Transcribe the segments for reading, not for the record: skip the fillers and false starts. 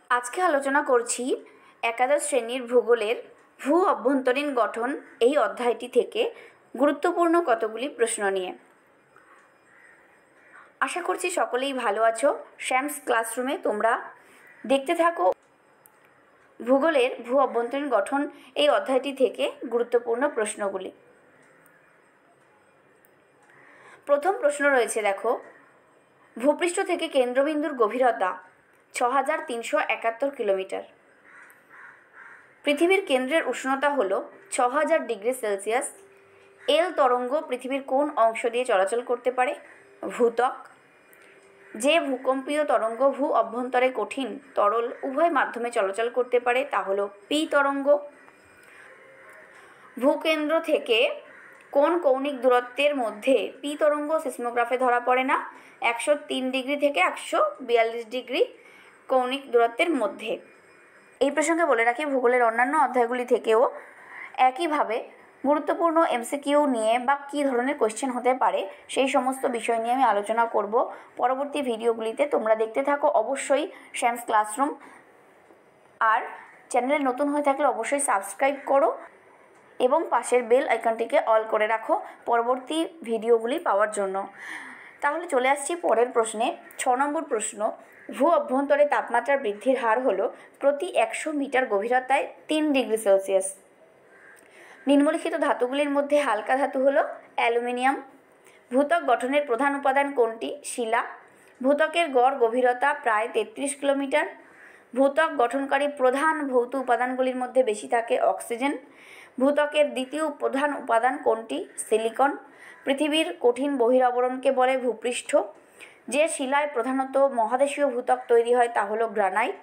আজকে আলোচনা করছি একাদশ শ্রেণীর ভূগোলের ভূ অভ্যন্তরীণ গঠন এই অধ্যায়টি থেকে গুরুত্বপূর্ণ কতগুলি প্রশ্ন নিয়ে। আশা করছি সকলেই ভালো আছো। শ্যামস ক্লাসরুমে তোমরা দেখতে থাকো ভূগোলের ভূ অভ্যন্তরীণ গঠন এই অধ্যায়টি থেকে গুরুত্বপূর্ণ প্রশ্নগুলি। প্রথম প্রশ্ন রয়েছে, দেখো, ভূপৃষ্ঠ থেকে কেন্দ্রবিন্দুর গভীরতা ৬৩৭১ কিলোমিটার। পৃথিবীর কেন্দ্রের উষ্ণতা হল ৬০০০ ডিগ্রি সেলসিয়াস। এল তরঙ্গ পৃথিবীর কোন অংশ দিয়ে চলাচল করতে পারে? ভূত্বক। যে ভূকম্পীয় তরঙ্গ ভূ অভ্যন্তরে কঠিন তরল উভয় মাধ্যমে চলাচল করতে পারে তা হল পি তরঙ্গ। ভূকেন্দ্র থেকে কোন কৌণিক দূরত্বের মধ্যে পি তরঙ্গ সিসমোগ্রাফে ধরা পড়ে না? ১০৩ ডিগ্রি থেকে ১৪২ ডিগ্রি কৌণিক দূরত্বের মধ্যে। এই প্রসঙ্গে বলে রাখি, ভূগোলের অন্যান্য অধ্যায়গুলি থেকেও একইভাবে গুরুত্বপূর্ণ এমসিকিউ নিয়ে বা কী ধরনের কোয়েশ্চেন হতে পারে সেই সমস্ত বিষয় নিয়ে আমি আলোচনা করব পরবর্তী ভিডিওগুলিতে। তোমরা দেখতে থাকো অবশ্যই শ্যামস ক্লাসরুম। আর চ্যানেলে নতুন হয়ে থাকলে অবশ্যই সাবস্ক্রাইব করো এবং পাশের বেল আইকনটিকে অল করে রাখো পরবর্তী ভিডিওগুলি পাওয়ার জন্য। তাহলে চলে আসছি পরের প্রশ্নে। ৬ নম্বর প্রশ্ন, ভূ অভ্যন্তরে তাপমাত্রা বৃদ্ধির হার হলো প্রতি ১০০ মিটার গভীরতায় ৩ ডিগ্রি সেলসিয়াস। নিম্নলিখিত ধাতুগুলির মধ্যে হালকা ধাতু হলো অ্যালুমিনিয়াম। ভূত্বক গঠনের প্রধান উপাদান কোনটি? শিলা। ভূত্বকের গড় গভীরতা প্রায় ৩৩ কিলোমিটার। ভূত্বক গঠনকারী প্রধান ভৌত উপাদানগুলির মধ্যে বেশি থাকে অক্সিজেন। ভূত্বকের দ্বিতীয় প্রধান উপাদান কোনটি? সিলিকন। পৃথিবীর কঠিন বহিরাবরণকে বলে ভূপৃষ্ঠ। যে শিলায় প্রধানত মহাদেশীয় ভূত্বক তৈরি হয় তা হলো গ্রানাইট।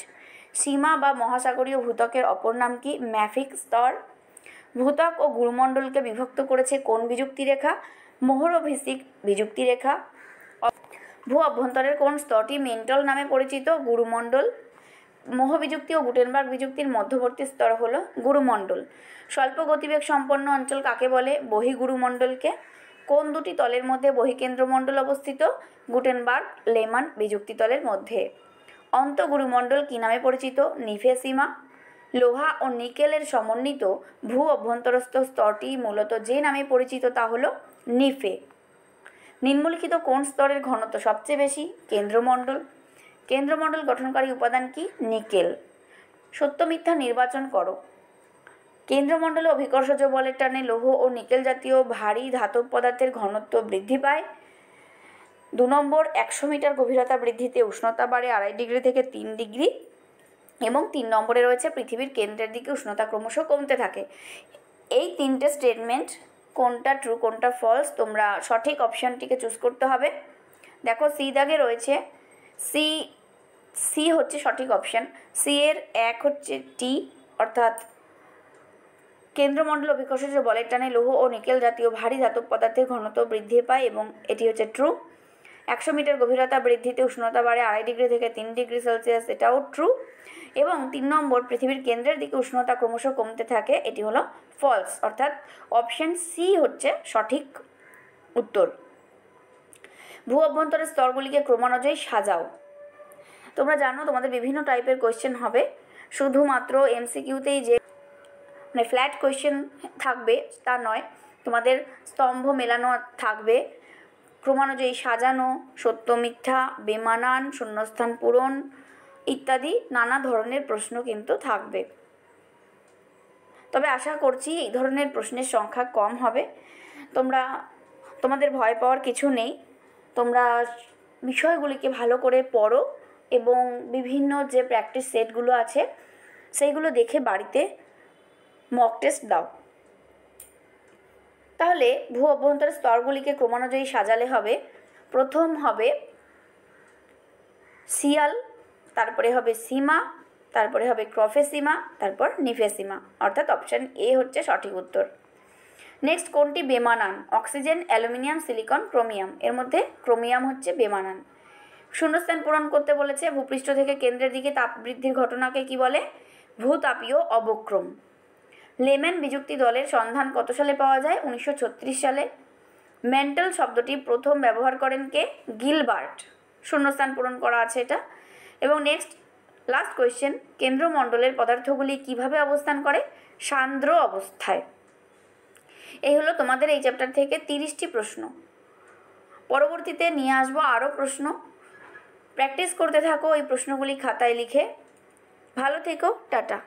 সীমা বা মহাসাগরীয় ভূত্বকের অপর নাম কি? ম্যাফিক স্তর। ভূত্বক ও গুরুমণ্ডলকে বিভক্ত করেছে কোন বিযুক্তি রেখা? মোহরভিসিক বিযুক্তি রেখা। ভূ অভ্যন্তরের কোন স্তরটি মেন্টল নামে পরিচিত? গুরুমণ্ডল। মোহবিযুক্তি ও গুটেনবার্গ বিযুক্তির মধ্যবর্তী স্তর হলো গুরুমণ্ডল। স্বল্প গতিবেগ সম্পন্ন অঞ্চল কাকে বলে? বহিগুরুমণ্ডলকে। কোন দুটি তলের মধ্যে বহিকেন্দ্রমণ্ডল অবস্থিত? গুটেনবার্গ লেমান বিযুক্তি তলের মধ্যে। অন্তঃগুরুমণ্ডল কী নামে পরিচিত? নিফেসিমা। লোহা ও নিকেলের সমন্বিত ভূ অভ্যন্তরস্থ স্তরটি মূলত যে নামে পরিচিত তা হলো নিফে। নিম্নলিখিত কোন স্তরের ঘনত্ব সবচেয়ে বেশি? কেন্দ্রমণ্ডল। কেন্দ্রমণ্ডল গঠনকারী উপাদান কি? নিকেল। সত্য মিথ্যা নির্বাচন করো। কেন্দ্রমণ্ডলে অভিকর্ষজ বলের টানে লৌহ ও নিকেল জাতীয় ভারী ধাতব পদার্থের ঘনত্ব বৃদ্ধি পায়। ২ নম্বর, ১০০ মিটার গভীরতা বৃদ্ধিতে উষ্ণতা বাড়ে ২.৫ ডিগ্রি থেকে ৩ ডিগ্রি। এবং ৩ নম্বরে রয়েছে পৃথিবীর কেন্দ্রের দিকে উষ্ণতা ক্রমশ কমতে থাকে। এই তিনটে স্টেটমেন্ট কোনটা ট্রু কোনটা ফলস তোমরা সঠিক অপশানটিকে চুজ করতে হবে। দেখো, সি দাগে রয়েছে সি হচ্ছে সঠিক অপশান। সি এর ১ হচ্ছে টি, অর্থাৎ কেন্দ্রমণ্ডল অভিকর্ষজ বলের টানে লৌহ ও নিকেল জাতীয় ভারী ধাতব পদার্থের ঘনত্ব বৃদ্ধি পায় এবং এটি হচ্ছে ট্রু। ১০০ মিটার গভীরতা বৃদ্ধিতে উষ্ণতা বাড়ে ২.৫ ডিগ্রি থেকে ৩ ডিগ্রি সেলসিয়াস, এটাও ট্রু। এবং ৩ নম্বর, পৃথিবীর কেন্দ্রের দিকে উষ্ণতা ক্রমশ কমতে থাকে, এটি হলো ফলস, অর্থাৎ অপশান সি হচ্ছে সঠিক উত্তর। ভূ অভ্যন্তরের স্তরগুলিকে ক্রমানুযায়ী সাজাও। তোমরা জানো তোমাদের বিভিন্ন টাইপের কোয়েশ্চেন হবে, শুধুমাত্র এমসিকিউতেই যে ফ্ল্যাট কোয়েশ্চেন থাকবে তা নয়, তোমাদের স্তম্ভ মেলানো থাকবে, ক্রমানুযায়ী সাজানো, সত্য মিথ্যা, বেমানান, শূন্যস্থান পূরণ ইত্যাদি নানা ধরনের প্রশ্ন কিন্তু থাকবে। তবে আশা করছি এই ধরনের প্রশ্নের সংখ্যা কম হবে। তোমাদের ভয় পাওয়ার কিছু নেই। তোমরা বিষয়গুলিকে ভালো করে পড়ো এবং বিভিন্ন যে প্র্যাকটিস সেটগুলো আছে সেইগুলো দেখে বাড়িতে মক টেস্ট দাও। তাহলে ভূ অভ্যন্তরের স্তরগুলিকে ক্রমানুযায়ী সাজালে হবে, প্রথম হবে সিয়াল, তারপরে হবে সীমা, তারপরে হবে ক্রফেসীমা, তারপর নিফেসীমা, অর্থাৎ অপশান এ হচ্ছে সঠিক উত্তর। নেক্সট, কোনটি বেমানান? Oxygen, aluminium, silicon, chromium. এর মধ্যে ক্রোমিয়াম হচ্ছে বেমানান। শূন্যস্থান পূরণ করতে বলেছে। ভূপৃষ্ঠ থেকে কেন্দ্রের দিকে তাপ বৃদ্ধির ঘটনাকে কি বলে? ভূতাপীয় অবক্রম। লেম্যান বিযুক্তি দলের সন্ধান কত সালে পাওয়া যায়? ১৯৩৬ সালে। মেন্টাল শব্দটি প্রথম ব্যবহার করেন কে? গিলবার্ট। শূন্যস্থান পূরণ করা আছে এটা। এবং নেক্সট, লাস্ট কোয়েশ্চেন, কেন্দ্রমণ্ডলের পদার্থগুলি কিভাবে অবস্থান করে? সান্দ্র অবস্থায়। এই হলো তোমাদের এই চ্যাপ্টার থেকে 30টি প্রশ্ন। পরবর্তীতে নিয়ে আসবো আরও প্রশ্ন। প্র্যাকটিস করতে থাকো এই প্রশ্নগুলি খাতায় লিখে। ভালো থেকো, টাটা।